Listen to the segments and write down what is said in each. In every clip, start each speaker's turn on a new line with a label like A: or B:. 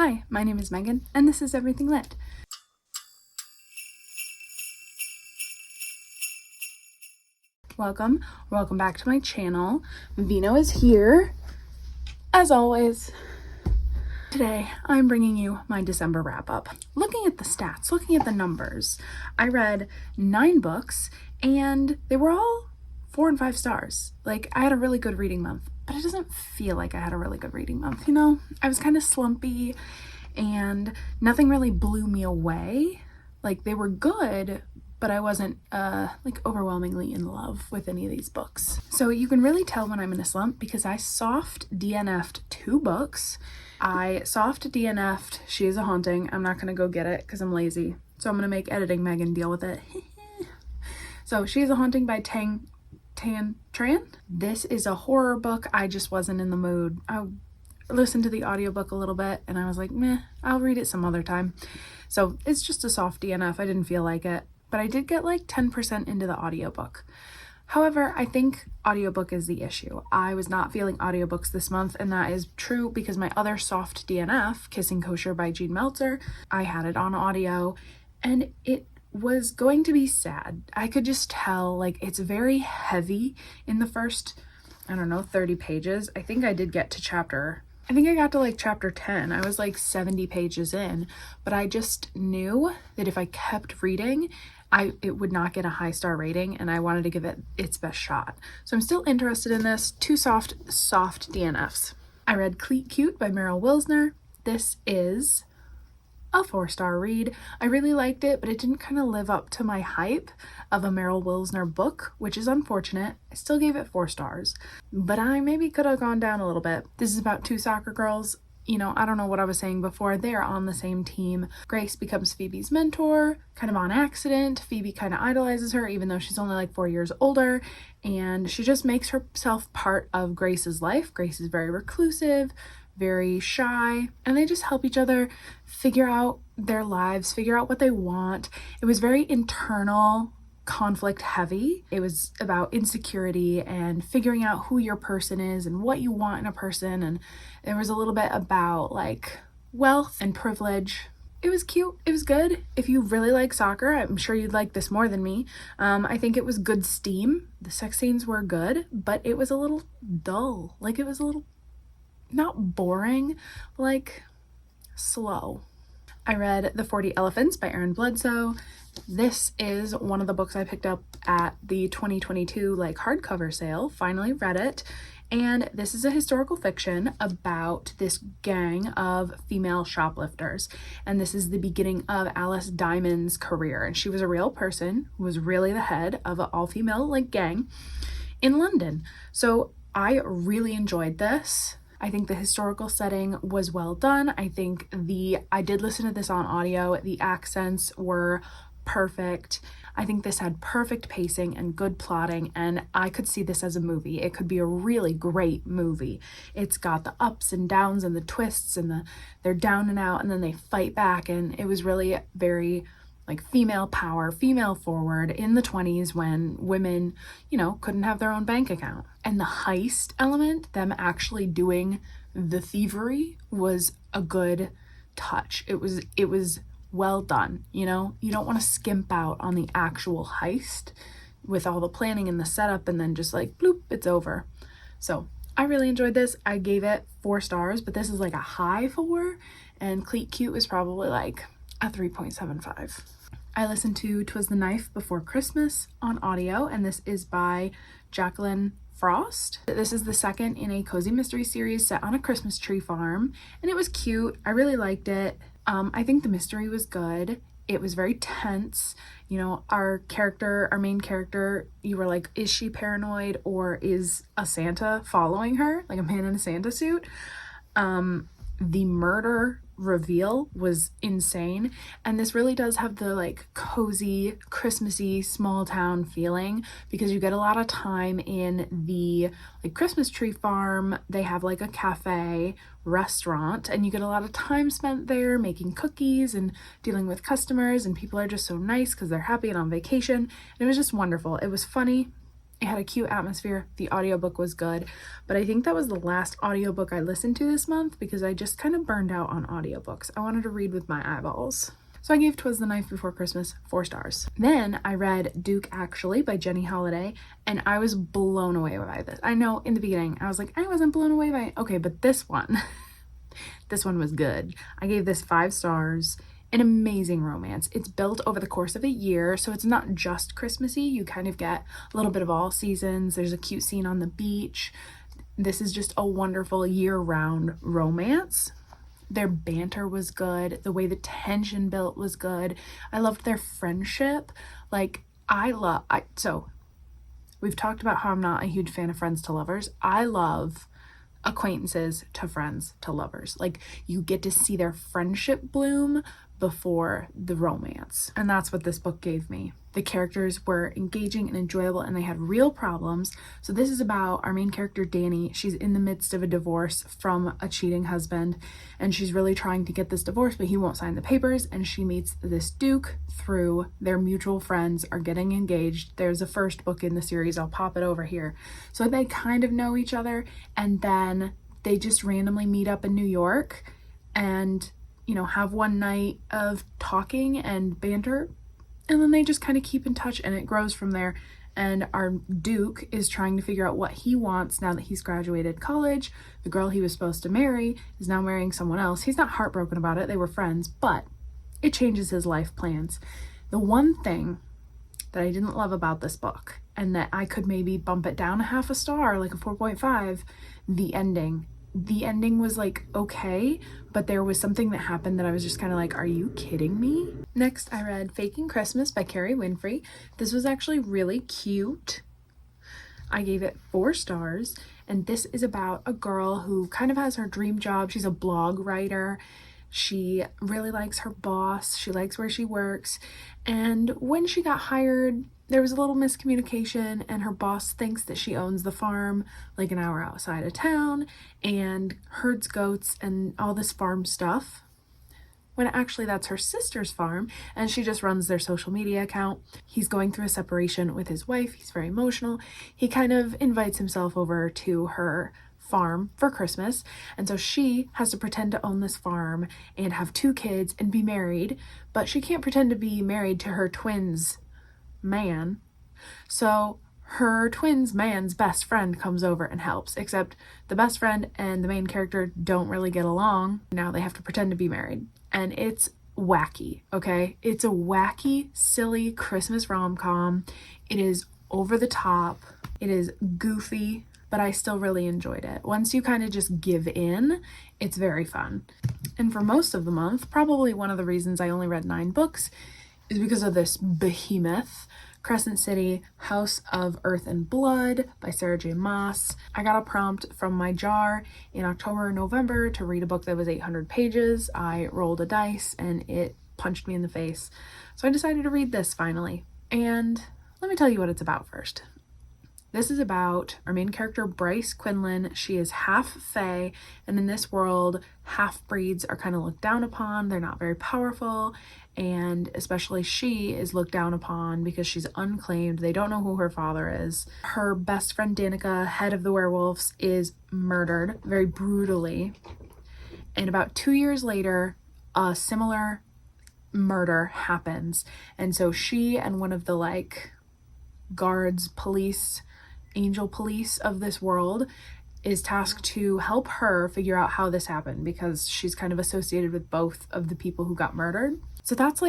A: Hi, my name is Megan, and this is Everything Lit. Welcome back to my channel. Vino is here, as always. Today, I'm bringing you my December wrap-up. Looking at the stats, looking at the numbers, I read 9 books, and they were all 4 and 5 stars. Like, I had a really good reading month, but it doesn't feel like I had a really good reading month, you know? I was kind of slumpy, and nothing really blew me away. Like, they were good, but I wasn't overwhelmingly in love with any of these books. So you can really tell when I'm in a slump because I soft DNF'd 2 books. I soft DNF'd She Is a Haunting. I'm not gonna go get it because I'm lazy. So I'm gonna make editing Megan deal with it. So She Is a Haunting by Tan Tran. This is a horror book. I just wasn't in the mood. I listened to the audiobook a little bit and I was like, meh, I'll read it some other time. So it's just a soft DNF. I didn't feel like it, but I did get like 10% into the audiobook. However, I think audiobook is the issue. I was not feeling audiobooks this month, and that is true because my other soft DNF, Kissing Kosher by Jean Meltzer, I had it on audio, and it was going to be sad. I could just tell, like, it's very heavy in the first, 30 pages. I think I did get to chapter 10. I was like 70 pages in, but I just knew that if I kept reading, it would not get a high star rating, and I wanted to give it its best shot. So I'm still interested in this. 2 soft DNFs. I read Cleat Cute by Meryl Wilsner. This is a 4-star read. I really liked it, but it didn't kind of live up to my hype of a Meryl Wilsner book, which is unfortunate. I still gave it 4 stars, but I maybe could have gone down a little bit. This is about 2 soccer girls. You know, I don't know what I was saying before. They are on the same team. Grace becomes Phoebe's mentor, kind of on accident. Phoebe kind of idolizes her, even though she's only like 4 years older, and she just makes herself part of Grace's life. Grace is very reclusive, very shy, and they just help each other figure out their lives, figure out what they want. It was very internal, conflict heavy. It was about insecurity and figuring out who your person is and what you want in a person, and there was a little bit about like wealth and privilege. It was cute. It was good. If you really like soccer, I'm sure you'd like this more than me. I think it was good steam. The sex scenes were good, but it was a little dull. Like, it was a little not boring, like slow. I read The 40 Elephants by Erin Bledsoe. This is one of the books I picked up at the 2022 hardcover sale. Finally read it. And this is a historical fiction about this gang of female shoplifters. And this is the beginning of Alice Diamond's career. And she was a real person who was really the head of an all-female gang in London. So I really enjoyed this. I think the historical setting was well done. I did listen to this on audio. The accents were perfect. I think this had perfect pacing and good plotting, and I could see this as a movie. It could be a really great movie. It's got the ups and downs and the twists, and they're down and out, and then they fight back, and it was really very female power, female forward in the 20s when women, couldn't have their own bank account. And the heist element, them actually doing the thievery, was a good touch. It was well done, You don't want to skimp out on the actual heist with all the planning and the setup and then just bloop, it's over. So I really enjoyed this. I gave it 4 stars, but this is a high 4, and Cleat Cute was probably a 3.75. I listened to 'Twas the Knife Before Christmas on audio, and this is by Jacqueline Frost. This is the second in a cozy mystery series set on a Christmas tree farm, and it was cute. I really liked it. I think the mystery was good. It was very tense. Our main character, you were like, is she paranoid or is a Santa following her? Like a man in a Santa suit? The murder reveal was insane, and this really does have the cozy Christmassy small town feeling because you get a lot of time in the Christmas tree farm. They have a cafe restaurant, and you get a lot of time spent there making cookies and dealing with customers, and people are just so nice because they're happy and on vacation, and it was just wonderful. It was funny. It had a cute atmosphere. The audiobook was good, but I think that was the last audiobook I listened to this month because I just kind of burned out on audiobooks. I wanted to read with my eyeballs. So I gave 'Twas the Night Before Christmas 4 stars. Then I read Duke Actually by Jenny Holiday, and I was blown away by this. I know in the beginning I was like, I wasn't blown away by it. Okay, but this one, this one was good. I gave this 5 stars. An amazing romance. It's built over the course of a year, so it's not just Christmassy. You kind of get a little bit of all seasons. There's a cute scene on the beach. This is just a wonderful year-round romance. Their banter was good. The way the tension built was good. I loved their friendship. Like, so we've talked about how I'm not a huge fan of friends to lovers. I love acquaintances to friends to lovers. Like, you get to see their friendship bloom before the romance. And that's what this book gave me. The characters were engaging and enjoyable, and they had real problems. So this is about our main character, Danny. She's in the midst of a divorce from a cheating husband, and she's really trying to get this divorce, but he won't sign the papers, and she meets this Duke through their mutual friends are getting engaged. There's a first book in the series. I'll pop it over here. So they kind of know each other, and then they just randomly meet up in New York and, you know, have one night of talking and banter, and then they just kind of keep in touch, and it grows from there. And our Duke is trying to figure out what he wants now that he's graduated college. The girl he was supposed to marry is now marrying someone else. He's not heartbroken about it. They were friends, but it changes his life plans. The one thing that I didn't love about this book, and that I could maybe bump it down a half a star, like a 4.5, the ending. The ending was like okay, but there was something that happened that I was just kind of like, are you kidding me? Next, I read Faking Christmas by Carrie Winfrey. This was actually really cute. I gave it 4 stars, and this is about a girl who kind of has her dream job. She's a blog writer. She really likes her boss. She likes where she works. And when she got hired, there was a little miscommunication, and her boss thinks that she owns the farm like an hour outside of town and herds goats and all this farm stuff, when actually that's her sister's farm, and she just runs their social media account. He's going through a separation with his wife. He's very emotional. He kind of invites himself over to her farm for Christmas, and so she has to pretend to own this farm and have 2 kids and be married, but she can't pretend to be married to her twins man. So her twins man's best friend comes over and helps, except the best friend and the main character don't really get along. Now they have to pretend to be married, and it's wacky. Okay, it's a wacky, silly Christmas rom-com. It is over the top, it is goofy, but I still really enjoyed it. Once you kind of just give in, it's very fun. And for most of the month, probably one of the reasons I only read 9 books is because of this behemoth, Crescent City, House of Earth and Blood by Sarah J. Maas. I got a prompt from my jar in October or November to read a book that was 800 pages. I rolled a dice and it punched me in the face. So I decided to read this finally. And let me tell you what it's about first. This is about our main character, Bryce Quinlan. She is half fae, and in this world, half-breeds are kind of looked down upon. They're not very powerful, and especially she is looked down upon because she's unclaimed. They don't know who her father is. Her best friend, Danica, head of the werewolves, is murdered very brutally. And about 2 years later, a similar murder happens. And so she and one of the, guards, police, angel police of this world is tasked to help her figure out how this happened, because she's kind of associated with both of the people who got murdered. So that's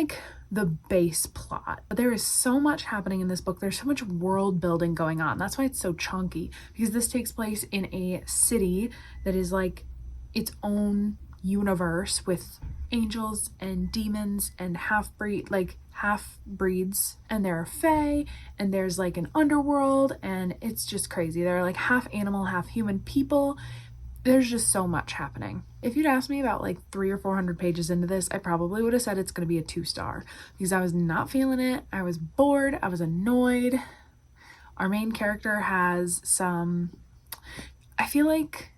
A: the base plot. But there is so much happening in this book. There's so much world building going on. That's why it's so chunky, because this takes place in a city that is its own universe with angels and demons and half-breeds, and there are fae, and there's an underworld, and it's just crazy. There are half animal, half human people. There's just so much happening. If you'd asked me about 300 or 400 pages into this, I probably would have said it's going to be a 2-star, because I was not feeling it. I was bored. I was annoyed. Our main character has I feel like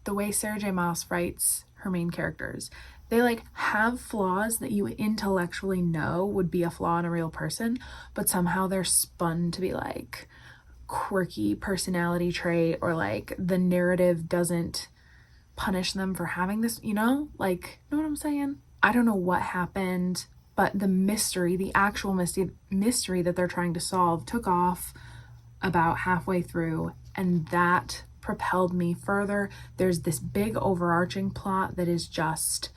A: the way Sarah J. Maas writes her main characters, they have flaws that you intellectually know would be a flaw in a real person, but somehow they're spun to be quirky personality trait, or like the narrative doesn't punish them for having this, you know? Like, know what I'm saying? I don't know what happened, but the mystery, the actual mystery that they're trying to solve took off about halfway through, and that propelled me further. There's this big overarching plot that is just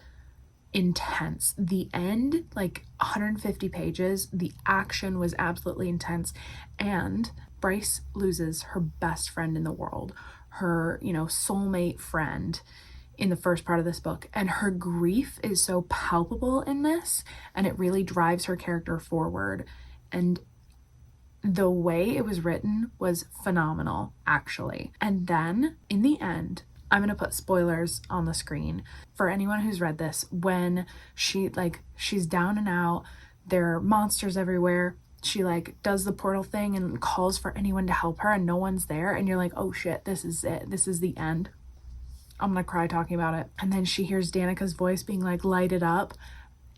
A: intense. The end, like 150 pages, the action was absolutely intense, and Bryce loses her best friend in the world, her, you know, soulmate friend in the first part of this book, and her grief is so palpable in this, and it really drives her character forward. And the way it was written was phenomenal, actually. And then in the end, I'm gonna put spoilers on the screen for anyone who's read this. When she's down and out, there are monsters everywhere, she like does the portal thing and calls for anyone to help her, and no one's there, and you're like, oh shit, this is it, this is the end. I'm gonna cry talking about it. And then she hears Danica's voice being like, light it up.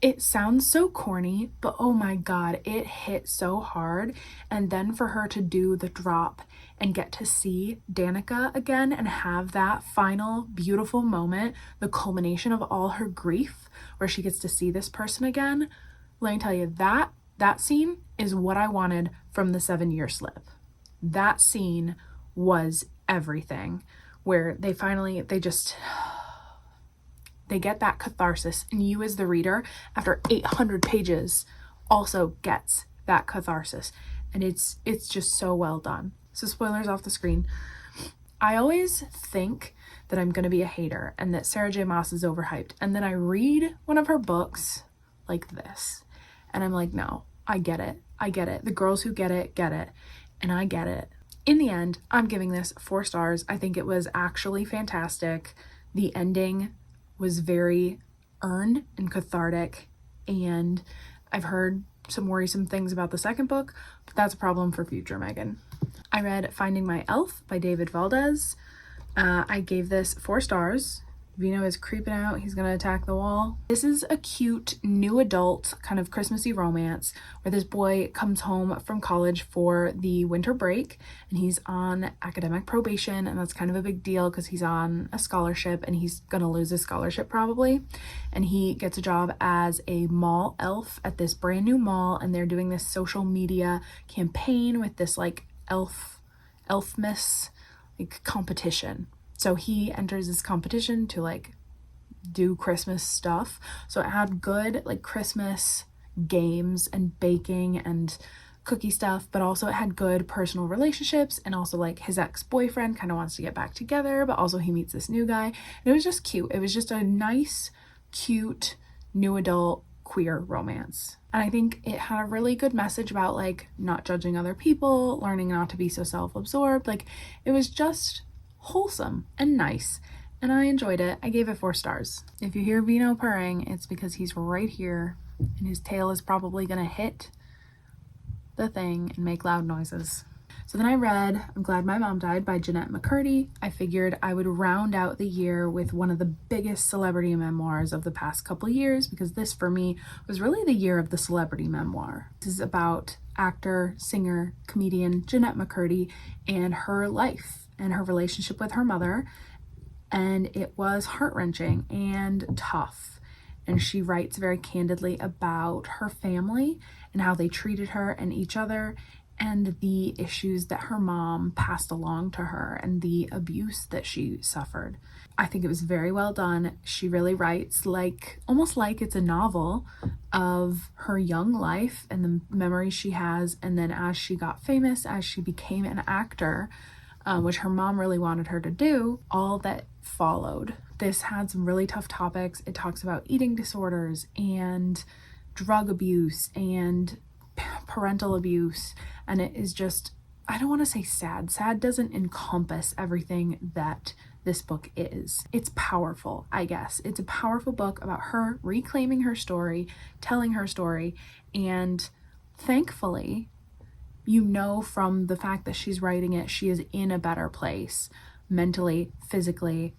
A: It sounds so corny, but oh my god, it hit so hard. And then for her to do the drop and get to see Danica again and have that final beautiful moment, the culmination of all her grief, where she gets to see this person again, let me tell you, that scene is what I wanted from the 7-year slip. That scene was everything, where they get that catharsis, and you as the reader, after 800 pages, also gets that catharsis, and it's just so well done. So spoilers off the screen. I always think that I'm gonna be a hater and that Sarah J. Maas is overhyped, and then I read one of her books like this, and I'm like, no, I get it. The girls who get it, and I get it. In the end, I'm giving this 4 stars. I think it was actually fantastic. The ending was very earned and cathartic, and I've heard some worrisome things about the second book, but that's a problem for future Megan. I read Finding My Elf by David Valdez. I gave this 4 stars. Vino is creeping out. He's gonna attack the wall. This is a cute new adult kind of Christmassy romance where this boy comes home from college for the winter break, and he's on academic probation, and that's kind of a big deal because he's on a scholarship and he's gonna lose his scholarship probably. And he gets a job as a mall elf at this brand new mall, and they're doing this social media campaign with this like elfmas like competition. So he enters this competition to like do Christmas stuff. So it had good like Christmas games and baking and cookie stuff, but also it had good personal relationships, and also like his ex-boyfriend kind of wants to get back together, but also he meets this new guy, and it was just cute. It was just a nice, cute, new adult queer romance. And I think it had a really good message about like not judging other people, learning not to be so self-absorbed. Like it was just wholesome and nice, and I enjoyed it. I gave it 4 stars. If you hear Vino purring, it's because he's right here and his tail is probably gonna hit the thing and make loud noises. So then I read I'm Glad My Mom Died by Jeanette McCurdy. I figured I would round out the year with one of the biggest celebrity memoirs of the past couple years, because this for me was really the year of the celebrity memoir. This is about actor, singer, comedian Jeanette McCurdy and her life and her relationship with her mother, and it was heart-wrenching and tough. And she writes very candidly about her family and how they treated her and each other, and the issues that her mom passed along to her and the abuse that she suffered. I think it was very well done. She really writes like almost like it's a novel of her young life and the memories she has, and then as she got famous, as she became an actor, which her mom really wanted her to do, all that followed. This had some really tough topics. It talks about eating disorders and drug abuse and parental abuse, and it is just, I don't want to say sad. Sad doesn't encompass everything that this book is. It's powerful, I guess. It's a powerful book about her reclaiming her story, telling her story, and thankfully, you know from the fact that she's writing it, she is in a better place mentally, physically,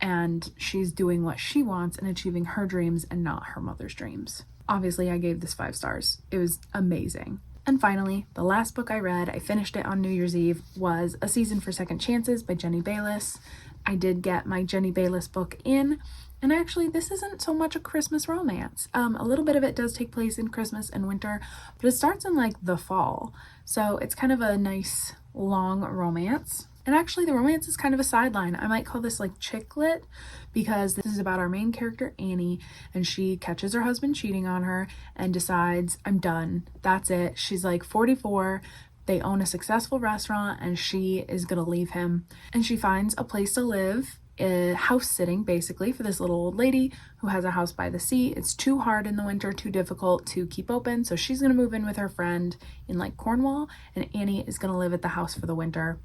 A: and she's doing what she wants and achieving her dreams and not her mother's dreams. Obviously, I gave this 5 stars. It was amazing. And finally, the last book I read, I finished it on New Year's Eve, was A Season for Second Chances by Jenny Bayliss. I did get my Jenny Bayliss book in, and actually this isn't so much a Christmas romance. A little bit of it does take place in Christmas and winter, but it starts in like the fall. So it's kind of a nice long romance. And actually the romance is kind of a sideline. I might call this like chick lit, because this is about our main character Annie, and she catches her husband cheating on her and decides, I'm done. That's it. She's like 44. They own a successful restaurant and she is gonna leave him. And she finds a place to live, house sitting basically, for this little old lady who has a house by the sea. It's too hard in the winter, too difficult to keep open, so she's gonna move in with her friend in like Cornwall, and Annie is gonna live at the house for the winter.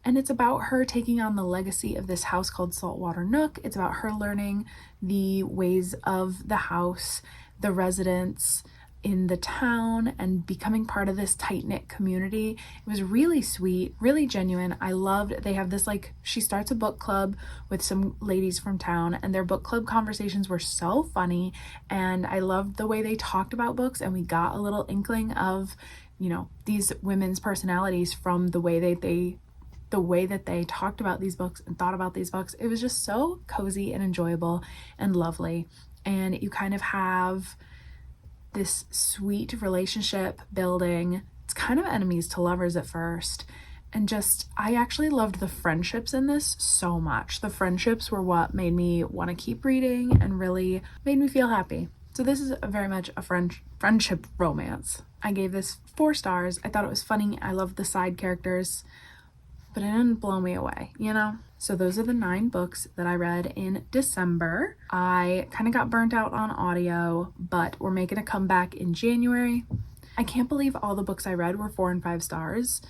A: And it's about her taking on the legacy of this house called Saltwater Nook. It's about her learning the ways of the house, the residents in the town, and becoming part of this tight-knit community. It was really sweet, really genuine. I loved, they have this like, she starts a book club with some ladies from town, and their book club conversations were so funny, and I loved the way they talked about books, and we got a little inkling of, you know, these women's personalities from the way that they talked about these books and thought about these books. It was just so cozy and enjoyable and lovely. And you kind of have this sweet relationship building. It's kind of enemies to lovers at first. And just, I actually loved the friendships in this so much. The friendships were what made me want to keep reading and really made me feel happy. So this is very much a friendship romance. I gave this 4 stars. I thought it was funny. I loved the side characters, but it didn't blow me away, you know? So those are the 9 books that I read in December. I kind of got burnt out on audio, but we're making a comeback in January. I can't believe all the books I read were 4 and 5 stars,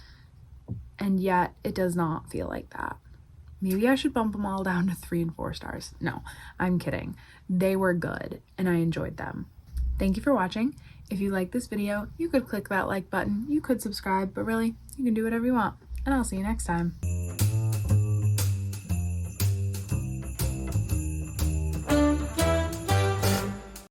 A: and yet it does not feel like that. Maybe I should bump them all down to 3 and 4 stars. No, I'm kidding. They were good, and I enjoyed them. Thank you for watching. If you like this video, you could click that like button. You could subscribe, but really, you can do whatever you want. And I'll see you next time.